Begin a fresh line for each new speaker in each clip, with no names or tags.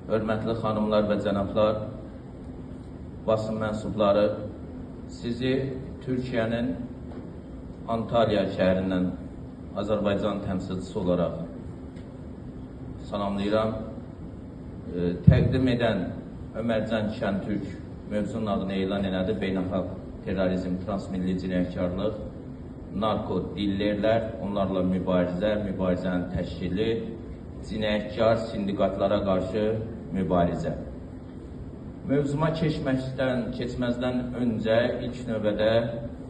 hörmətli xanımlar və cənablar, basın mənsubları, sizi Türkiyənin Antalya şəhərindən Azərbaycan təmsilçisi olaraq salamlayıram. Təqdim edən Ömərcan Şəntürk mövzunun adını elan elədi. Beynəlxalq terrorizm, transmilli cinayətkarlıq, narko dillerlər, onlarla mübarizə, mübarizənin təşkili, cinayətkar sindikatlara qarşı mübarizə. Mövzuma keçməzdən öncə ilk növbədə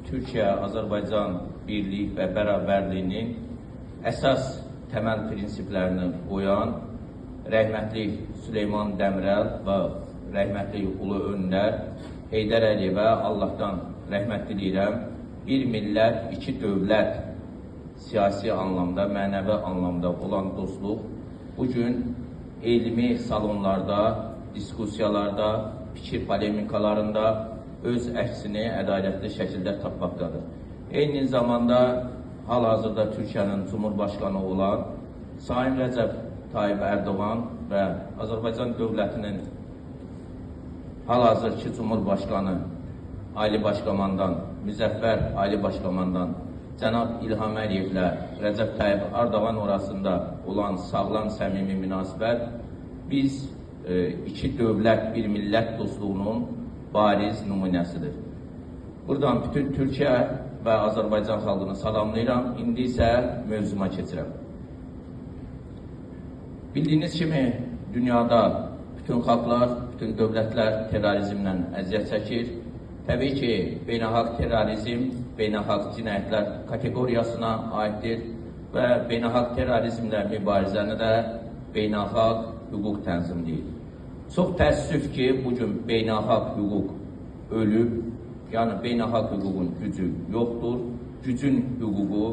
Türkiyə-Azərbaycan birlik və bərabərliyinin əsas təməl prinsiplərini qoyan rəhmətli Süleyman Dəmirəl və rəhmətli Ulu Öndər Heydər Əliyevə Allahdan rəhmət diləyirəm. Bir millət, iki dövlət siyasi anlamda, mənəvi anlamda olan dostluq bugün elmi salonlarda, diskussiyalarda, fikir polemikalarında öz əksini ədalətli şəkildə tapmaqdadır. Eyni zamanda hal-hazırda Türkiyənin Cumhurbaşqanı olan Sayın Rəcəb Tayyip Erdoğan və Azərbaycan dövlətinin hal-hazırki Cumhurbaşqanı Ali Başkomandan, Müzəffər Ali Başkomandan Cənab İlham Əliyevlə Rəcəb Tayyip Erdoğan arasında olan sağlam, səmimi münasibət biz iki dövlət, bir millət dostluğunun bariz nümunəsidir. Buradan bütün Türkiyə və Azərbaycan xalqını salamlayıram. İndi isə mövzuma keçirəm. Bildiyiniz kimi dünyada bütün xalqlar, bütün dövlətlər terrorizmlə əziyyət çəkir. Təbii ki, beynəlxalq terrorizm, beynəlxalq cinayətlər kateqoriyasına aiddir və beynəlxalq terrorizmlə mübarizəni də beynəlxalq hüquq tənzimləyir. Çox təəssüf ki, bugün beynəlxalq hüquq ölüb, yəni beynəlxalq hüququn gücü yoxdur, gücün hüququ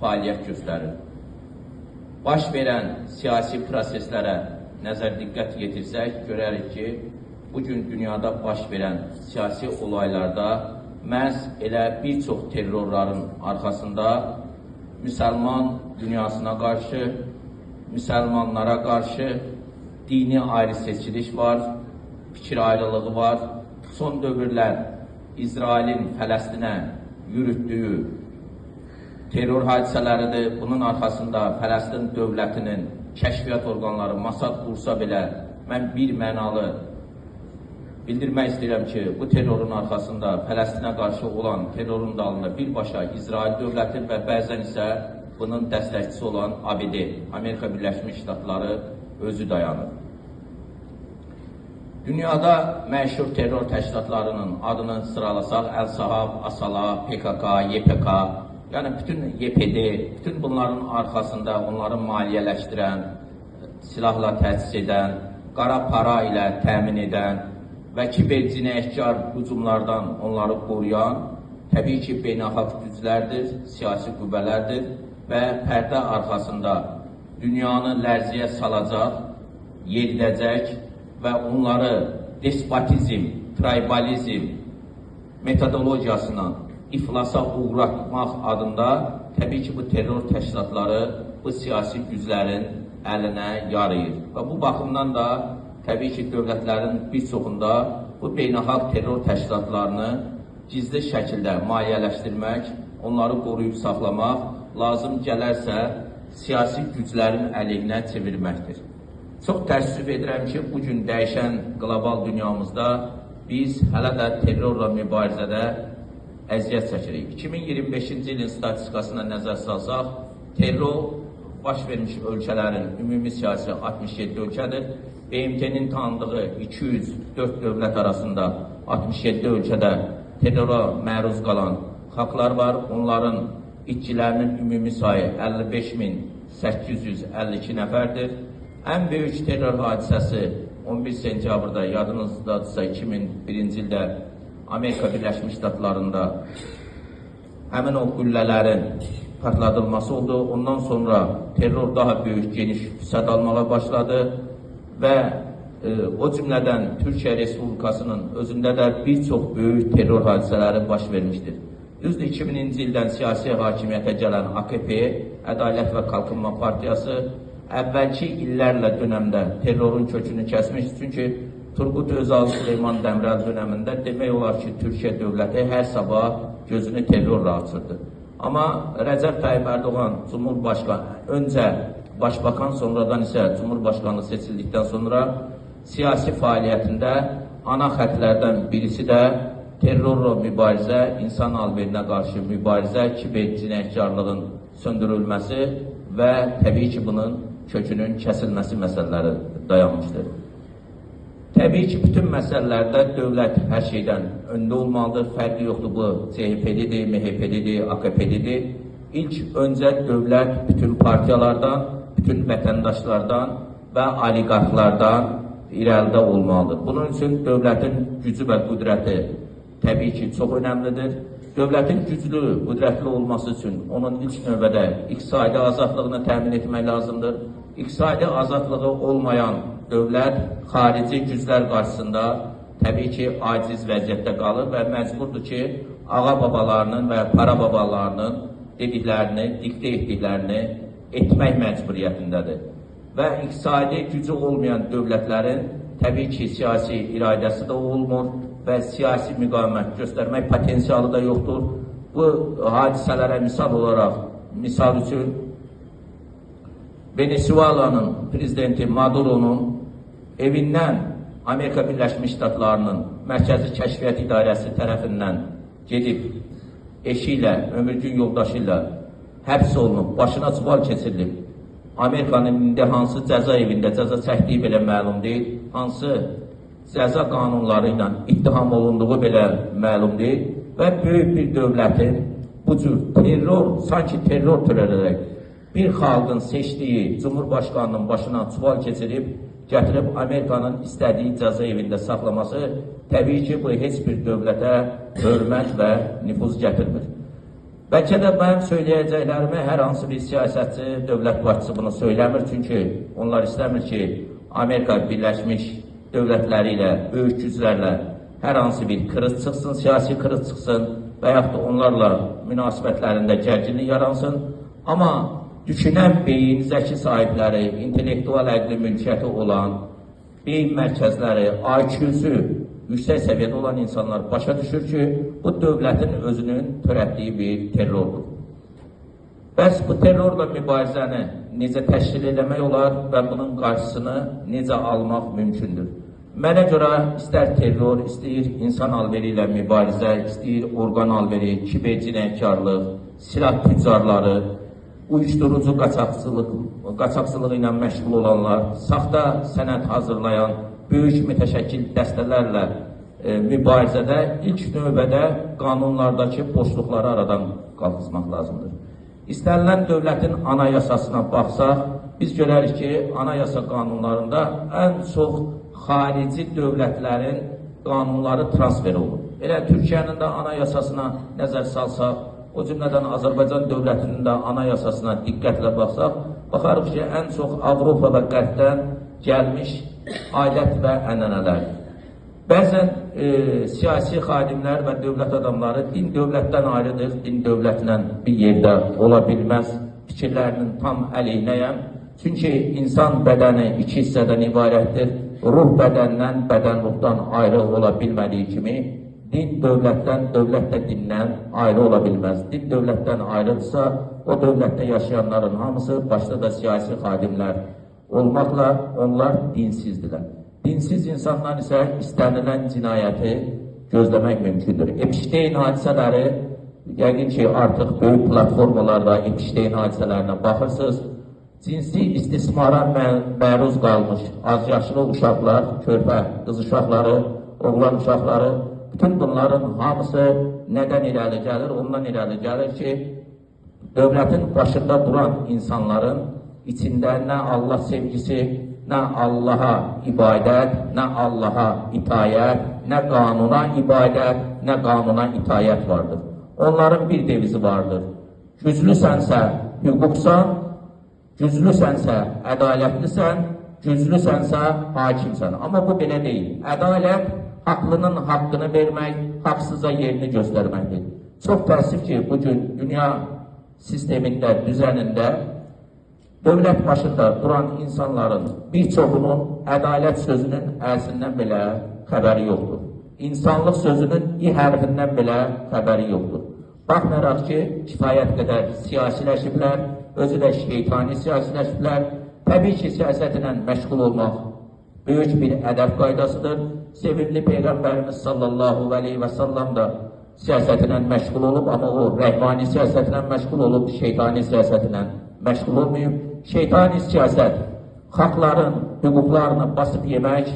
fəaliyyət göstərir. Baş verən siyasi proseslərə nəzər diqqət yetirsək, görərik ki, bugün dünyada baş verən siyasi olaylarda məhz elə bir çox terrorların arxasında müsəlman dünyasına qarşı, müsəlmanlara qarşı dini ayrı-seçiliş var, fikir ayrılığı var. Son dövrlər İsrailin Fələstinə yürütdüyü terror hadisələridir. Bunun arxasında Fələstin dövlətinin kəşfiyyat orqanları Masad qursa belə mən bir mənalı bildirmək istəyirəm ki, bu terrorun arxasında Fələstinə qarşı olan terrorun dalında birbaşa İsrail dövləti və bəzən isə bunun dəstəkçisi olan ABD, Amerika Birləşmiş Ştatları özü dayanır. Dünyada məşhur terror təşkilatlarının adını sıralasaq, Əl-Sahab, Asala, PKK, YPK, yəni bütün YPD, bütün bunların arxasında onları maliyyələşdirən, silahla təsis edən, qara para ilə təmin edən və kiber cinayətkar hücumlardan onları qoruyan təbii ki, beynəlxalq güclərdir, siyasi qüvvələrdir və pərdə arxasında dünyanı lərziyə salacaq, yeridəcək və onları despotizm, tribalizm metodologiyasına iflasa uğratmaq adında təbii ki, bu terror təşkilatları bu siyasi güclərin əlinə yarayır. Və bu baxımdan da təbii ki, dövlətlərin bir çoxunda bu beynəlxalq terror təşkilatlarını gizli şəkildə maliyyələşdirmək, onları qoruyub saxlamaq, lazım gələrsə siyasi güclərin əleyhinə çevirməkdir. Çox təəssüf edirəm ki, bugün dəyişən qlobal dünyamızda biz hələ də terrorla mübarizədə əziyyət çəkirik. 2025-ci ilin statistikasına nəzər salsaq, terror baş vermiş ölkələrin ümumi siyasi 67 ölkədir. BMT-nin tanıdığı 204 dövlət arasında 67 ölkədə terrora məruz qalan xalqlar var. Onların itkilərinin ümumi sayı 55.852 nəfərdir. Ən böyük terror hadisəsi 11 sentyabrda yadınızdadırsa 2001-ci ildə Amerika Birləşmiş Ştatlarında həmin o qüllələrin partladılması oldu. Ondan sonra terror daha böyük, geniş vüsət almağa başladı və o cümlədən Türkiyə Respublikasının özündə də bir çox böyük terror hadisələri baş vermişdir. Düzdür, 2000-ci ildən siyasi hakimiyyətə gələn AKP, Ədalət və Qalkınma Partiyası əvvəlki illərlə dönəmdə terrorun kökünü kəsmiş. Çünki Turgut Özal, Süleyman Demirel dönəmində demək olar ki, Türkiyə dövləti hər sabah gözünü terrorla açırdı. Amma Rəcəb Tayyip Erdoğan Cumhurbaşkanı, öncə Başbakan, sonradan isə Cumhurbaşkanı seçildikdən sonra siyasi fəaliyyətində ana xətlərdən birisi də terrorla mübarizə, insan alverinə qarşı mübarizə, kiber cinayətkarlığın söndürülməsi və təbii ki, bunun kökünün kəsilməsi məsələləri dayanmışdır. Təbii ki, bütün məsələlərdə dövlət hər şeydən öndə olmalıdır, fərqi yoxdur, bu CHP-lidir, MHP-lidir, AKP-lidir. İlk öncə dövlət bütün partiyalardan, bütün vətəndaşlardan və oliqarxlardan irəlidə olmalıdır. Bunun üçün dövlətin gücü və qüdrəti təbii ki, çox önəmlidir. Dövlətin güclü, qüdrətli olması üçün onun ilk növbədə iqtisadi azadlığını təmin etmək lazımdır. İqtisadi azadlığı olmayan dövlət xarici güclər qarşısında təbii ki, aciz vəziyyətdə qalır və məcburdur ki, ağa babalarının və para babalarının dediklərini, diktə etdiklərini etmək məcburiyyətindədir. Və iqtisadi gücü olmayan dövlətlərin təbii ki, siyasi iradəsi də olmur və siyasi müqavimət göstərmək potensialı da yoxdur. Bu hadisələrə misal olaraq, misal üçün, Venezuelanın prezidenti Maduro'nun evindən Amerika Birləşmiş Ştatlarının Mərkəzi Kəşfiyyat İdarəsi tərəfindən gedib eşi ilə, ömürgün yoldaşı ilə həbs olunub, başına çuval keçirilib. Amerikanın indi hansı cəza evində cəza çəkdiyi belə məlum deyil, hansı cəza qanunları ilə ittiham olunduğu belə məlum deyil və böyük bir dövlətin bu cür terror, sanki terror törədərək bir xalqın seçdiyi Cumhurbaşqanının başına çuval keçirib, gətirib Amerikanın istədiyi cəza evində saxlaması təbii ki, bu heç bir dövlətə hörmət və nüfuz gətirmir. Bəlkə də mənim söyləyəcəklərimi hər hansı bir siyasətçi, dövlət başçısı bunu söyləmir, çünki onlar istəmir ki, Amerika Birləşmiş Dövlətləri ilə, böyük güclərlə hər hansı bir kırıq çıxsın, siyasi kırıq çıxsın və yaxud da onlarla münasibətlərində gərginlik yaransın. Amma düşünən beyin, zəki sahibləri, intellektual əqli mülkiyyəti olan, beyin mərkəzləri, IQ-su yüksək səviyyədə olan insanlar başa düşür ki, bu dövlətin özünün törətdiyi bir terrordur. Bəs bu terrorla mübarizəni necə təşkil eləmək olar və bunun qarşısını necə almaq mümkündür? Mənə görə istər terror, istəyir insan alveri ilə mübarizə, istəyir orqan alveri, kiber cinayətkarlıq, silah tüccarları, uyuşturucu qaçaqçılığı ilə məşğul olanlar, saxta sənəd hazırlayan böyük mütəşəkkil dəstələrlə mübarizədə ilk növbədə qanunlardakı boşluqları aradan qalxızmaq lazımdır. İstənilən dövlətin anayasasına baxsaq, biz görərik ki, anayasa qanunlarında ən çox xarici dövlətlərin qanunları transfer olunur. Elə Türkiyənin də anayasasına nəzər salsaq, o cümlədən Azərbaycan dövlətinin də anayasasına diqqətlə baxsaq, baxarıq ki, ən çox Avropa və Qərbdən gəlmiş adət və ənənələr. Bəzən siyasi xadimlər və dövlət adamları din dövlətdən ayrıdır, din dövlətlə bir yerdə ola bilməz fikirlərinin tam əleyhinəyəm. Çünki insan bədəni iki hissədən ibarətdir. Ruh bədəndən, bədən ruhdan ayrı ola bilmədiyi kimi, din dövlətdən, dövlət də dindən ayrı ola bilməz. Din dövlətdən ayrıdırsa, o dövlətdə yaşayanların hamısı, başda da siyasi xadimlər olmaqla onlar dinsizdirlər. Dinsiz insanlar isə istənilən cinayəti gözləmək mümkündür. Epstein hadisələri, yəqin ki, artıq böyük platformalarda Epstein hadisələrinə baxırsınız, cinsi istismara məruz qalmış azyaşlı uşaqlar, körpə qız uşaqları, oğlan uşaqları, bütün bunların hamısı nədən irəli gəlir? Ondan irəli gəlir ki, dövlətin başında duran insanların içində nə Allah sevgisi, nə Allaha ibadət, nə Allaha itayət, nə qanuna ibadət, nə qanuna itayət vardır. Onların bir devizi vardır. Güclüsənsə hüquqsan, güclüsənsə ədalətlisən, güclüsənsə hakimsən. Amma bu belə deyil. Ədalət haqlının haqqını vermək, haqsıza yerini göstərməkdir. Çox təəssüf ki, bugün dünya sistemində, düzənində dövlət başında duran insanların bir çoxunun ədalət sözünün əlsindən belə xəbəri yoxdur. İnsanlıq sözünün i hərfindən belə xəbəri yoxdur. Baxmayaraq ki, kifayət qədər siyasiləşiblər, özü də şeytani siyasiləşiblər. Təbii ki, siyasətlə məşğul olmaq böyük bir ədəb qaydasıdır. Sevimli Peyğəmbərimiz sallallahu aleyhi və sallam da siyasətlə məşğul olub, amma o rəhmani siyasətlə məşğul olub, şeytani siyasətlə məşğul olmayıb. Şeytani siyasət xalqların hüquqlarını basıb yemək,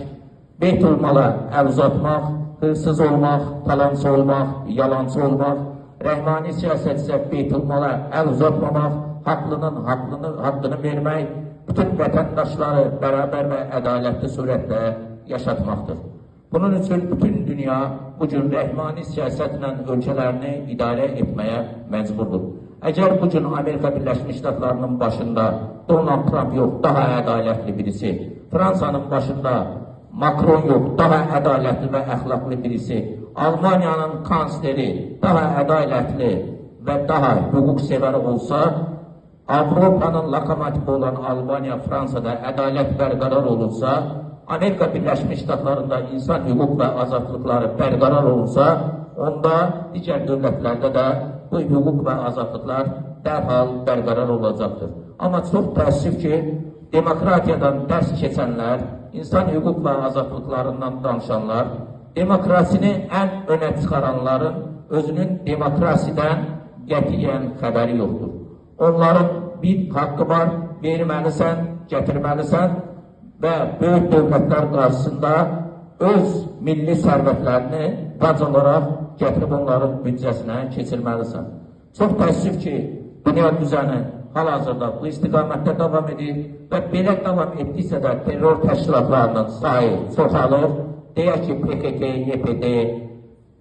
beytulmala əl uzatmaq, hırsız olmaq, talancı olmaq, yalancı olmaq. Rəhmani siyasət isə beytulmala əl uzatmamaq, haqlının haqqını vermək, bütün vətəndaşları bərabər və ədalətli surətlə yaşatmaqdır. Bunun üçün bütün dünya bu cür rəhmani siyasətlə ölkələrini idarə etməyə məcburdur. Əgər bu gün Amerika Birləşmiş Ştatlarının başında Donald Trump yox, daha ədalətli birisi, Fransanın başında Macron yox, daha ədalətli və əxlaqlı birisi, Almaniyanın kansleri daha ədalətli və daha hüquqsevər olsa, Avropanın lokomotivi olan Albaniya, Fransada ədalət bərqərar olursa, Amerika Birləşmiş Ştatlarında insan hüquq və azadlıqları bərqərar olursa, onda digər dövlətlərdə də bu hüquq və azadlıqlar dərhal bərqərar olacaqdır. Amma çox təəssüf ki, demokratiyadan dərs keçənlər, insan hüquq və azadlıqlarından danışanlar, demokrasini ən önə çıxaranların özünün demokrasidən qətiyyən xəbəri yoxdur. Onların bir haqqı var, verməlisən, gətirməlisən və böyük dövlətlər qarşısında öz milli sərvətlərini bac olaraq gətirib onların büdcəsinə keçirməlisən. Çox təəssüf ki, dünya düzəni hal-hazırda bu istiqamətdə davam edir və belə davam etdikcə də terror təşkilatlarının sayı çoxalır. Deyək ki, PKK, YPD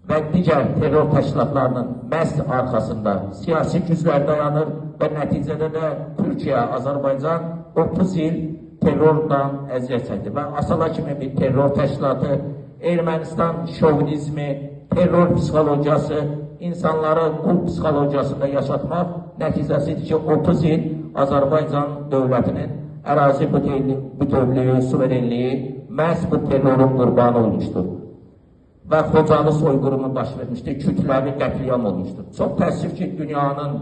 və digər terror təşkilatlarının məhz arxasında siyasi güclər dayanır və nəticədə də Türkiyə, Azərbaycan 30 il terrordan əziyyət çəkdi və Asala kimi bir terror təşkilatı, Ermənistan şovinizmi, terror psixologiyası, insanları qul psixologiyasında yaşatmaq nəticəsidir ki, 30 il Azərbaycan dövlətinin ərazi bütövlüyü, suverenliyi məhz bu terrorun qurbanı olmuşdur və Xocalı soyqırımı baş vermişdir, kütləvi qətliyam olmuşdur. Çox təəssüf ki, dünyanın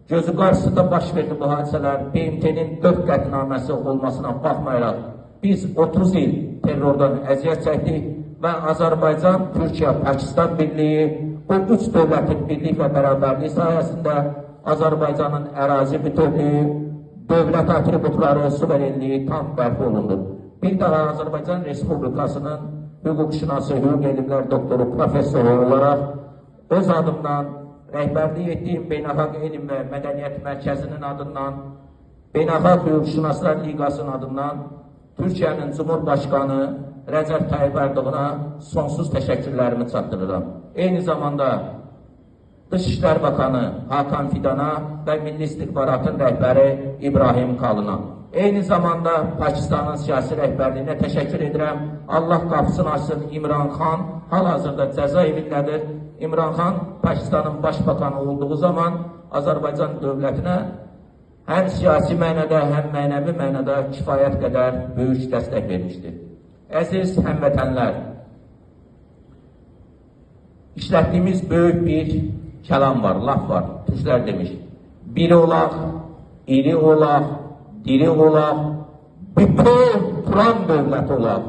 gözü qarşısında baş verdi bu hadisələr, BMT-nin 4 qətnaməsi olmasına baxmayaraq, biz 30 il terrordan əziyyət çəkdik və Azərbaycan, Türkiyə, Pakistan birliyi, bu 3 dövlətin birlik və bərabərliyi sayəsində Azərbaycanın ərazi bütövlüyü, dövlət atributları, suverenliyi tam bərpa olundu. Bir daha Azərbaycan Respublikasının hüquqşünası, hüquq elmlər doktoru, professoru olaraq öz adımdan, rəhbərlik etdiyim Beynəlxalq Elm və Mədəniyyət Mərkəzinin adından, Beynəlxalq Hüquqşünaslar Liqasının adından Türkiyənin Cumhurbaşqanı Rəcəb Tayyip Ərdoğana sonsuz təşəkkürlərimi çatdırıram. Eyni zamanda Dışişlər Bakanı Hakan Fidana və Milli İstihbaratın rəhbəri İbrahim Kalına. Eyni zamanda Pakistanın siyasi rəhbərliyinə təşəkkür edirəm. Allah qapısını açsın İmran Xan, hal-hazırda cəza evindədir. İmran Xan Pakistanın başbakanı olduğu zaman Azərbaycan dövlətinə həm siyasi mənədə, həm mənəvi mənədə kifayət qədər böyük dəstək vermişdir. Əziz həmvətənlər, işlətdiyimiz böyük bir kəlam var, laf var. Türklər demiş, biri olaq, iri olaq, diri olaq, bütün Turan dövləti olaq.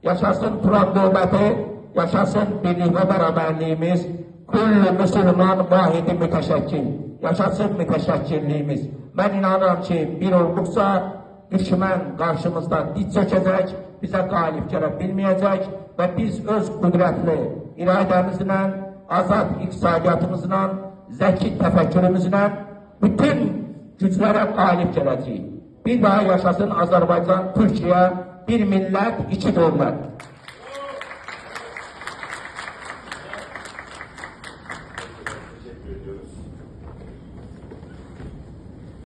Yaşasın Turan dövləti, yaşasın birlik və bərabərliyimiz, kullu müsəlman vahidi mütəşəkkil, yaşasın mütəşəkkilliyimiz. Mən inanıram ki, bir olduqca düşmən qarşımızda diz çökəcək, bizə qalib gələ bilməyəcək və biz öz qüdrətli iradəmizlə, azad iqtisadiyyatımızla, zəki təfəkkürümüzlə bütün güclərə qalib gələcəyik. Bir daha yaşasın Azərbaycan, Türkiyə, bir millət, iki dövlət.